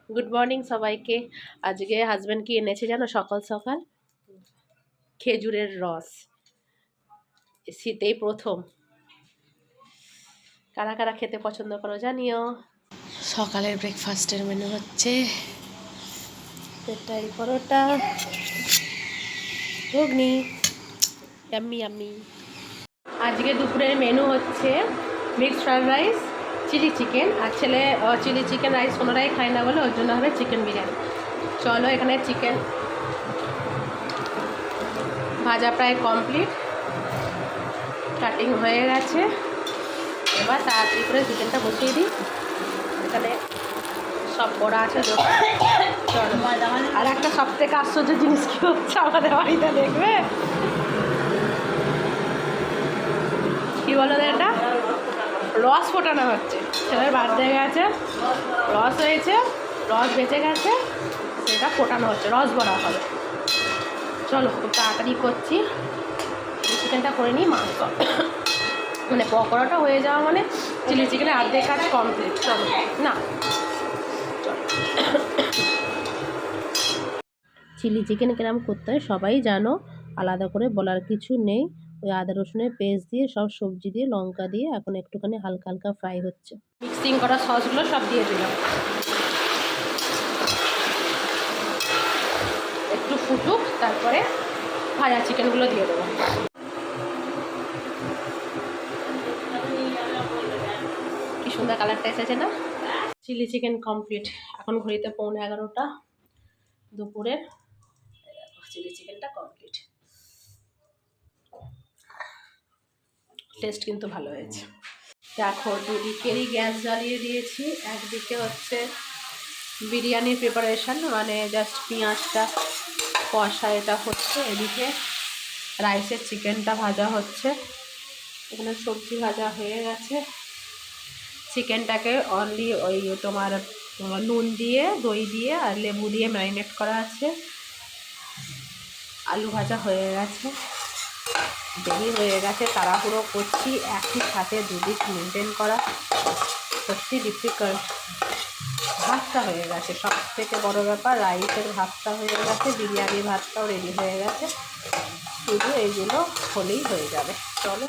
Good morning সবাইকে। আজকে husband কি এনেছে জানো? সকাল সকাল খেজুরের রস, শীতেই প্রথম। কারা কারা খেতে পছন্দ করো জানিও। সকালের ব্রেকফাস্টের মেনু হচ্ছে পেটাই পরোটা, ঘুগনি, ইয়াম্মি ইয়াম্মি। আজকে দুপুরের মেনু হচ্ছে mixed fried rice, chilli chicken. আর ছেলে চিলি চিকেন রাইস কোনোটাই খায় না বলে ওর জন্য হবে চিকেন বিরিয়ানি। চলো, এখানে চিকেন ভাজা প্রায় কমপ্লিট, কাটিং হয়ে গেছে। এবার তাড়াতাড়ি করে চিকেনটা বসিয়ে দিই। এখানে সব করা আছে। চলো, আর একটা সব থেকে আশ্চর্য জিনিস কী হচ্ছে আমাদের বাড়িতে দেখবে। কী বলো এটা? রস ফোটানো হচ্ছে। ছেলের বার্থডে গেছে, রস হয়েছে, রস বেঁচে গেছে, সেটা ফোটানো হচ্ছে, রস বড়া হবে। চলো, খুব তাড়াতাড়ি করছি, চিকেনটা করে নিই। মাংস মানে পকোড়াটা হয়ে যাওয়া মানে চিলি চিকেনের অর্ধেক কাজ কমপ্লিট। চলো না, চিলি চিকেন কিরম করতে হয় সবাই জানো, আলাদা করে বলার কিছু নেই। ওই আদা রসুনের পেস্ট দিয়ে, সব সবজি দিয়ে, লঙ্কা দিয়ে এখন একটুখানি হালকা হালকা ফ্রাই হচ্ছে। মিক্সিং করা সসগুলো সব দিয়ে দিলাম, একটু ফুটুক, তারপরে ভাজা চিকেনগুলো দিয়ে দেবো। কি সুন্দর কালারটা এসেছে না? Chilli chicken complete. এখন ঘড়িতে 11:15 দুপুরের। চিলি চিকেনটা কমপ্লিট। টেস্ট কিন্তু ভালো হয়েছে। দেখো, দুদিকেরই গ্যাস জ্বালিয়ে দিয়েছি। একদিকে হচ্ছে বিরিয়ানির প্রিপারেশান, মানে জাস্ট পেঁয়াজটা কষা এটা হচ্ছে, এদিকে রাইসের চিকেনটা ভাজা হচ্ছে। এখানে সবজি ভাজা হয়ে গেছে। চিকেনটাকে অনলি ওই তোমার নুন দিয়ে, দই দিয়ে আর লেবু দিয়ে ম্যারিনেট করা আছে। আলু ভাজা হয়ে গেছে। দেরি হয়ে গেছে, তাড়াহুড়ো করছি, একই সাথে দুদিক মেনটেন করা সত্যি ডিফিকাল্ট। ভাতটা হয়ে গেছে, সব থেকে বড়ো ব্যাপার, রাইসের ভাতটা হয়ে গেছে, বিরিয়ানির ভাতটাও রেডি হয়ে গেছে। শুধু এইগুলো হলেই হয়ে যাবে। চলো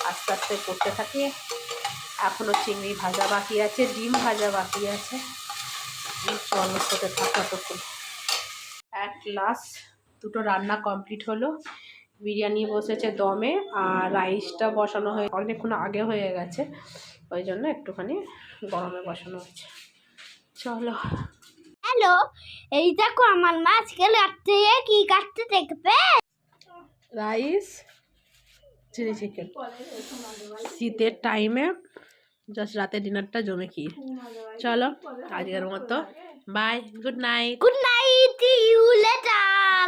আস্তে আস্তে করতে থাকি। এখনও চিংড়ি ভাজা বাকি আছে, ডিম ভাজা বাকি আছে। চলো হতে থাক ততক্ষণ। অ্যাট লাস্ট দুটো রান্না কমপ্লিট হলো। বিরিয়ানি বসেছে দমে, আর রাইসটা বসানো হয়ে অনেকক্ষণ আগে হয়ে গেছে, ওই জন্য একটুখানি গরমে বসানো হয়েছে। চলো। হ্যালো, এই দেখো আমার মা আজকে রাত্রে কি কাটতে দেখবে। রাইস, চিলি চিকেন, শীতের টাইমে জাস্ট রাতে ডিনারটা জমে কি। চলো আজকের মতো bye, good night. Good night, you letter.